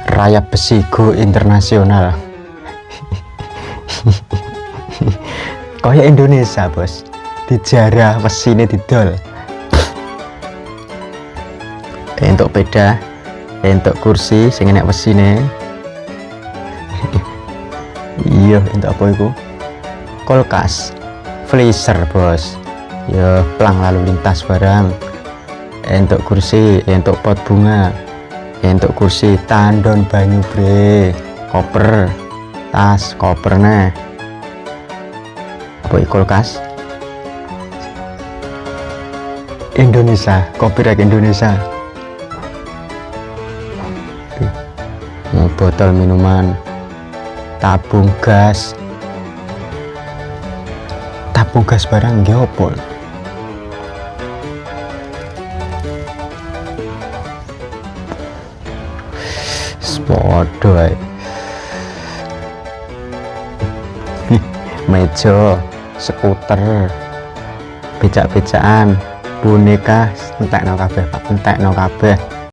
Rayap besi go internasional. Kaya Indonesia bos, dijarah mesine didol. Untuk beda, untuk kursi sing enek mesine. Iya, untuk apa itu? Kulkas, freezer bos. Ya plang lalu lintas barang. Untuk kursi, untuk pot bunga. Untuk kursi tandon banyu bre, koper, tas koper nah. Apa kulkas? Indonesia, copyright Indonesia. Botol minuman, tabung gas barang geopol. Podo meja, skuter, becak-becakan, boneka, entekno kabeh Pak, entekno kabeh.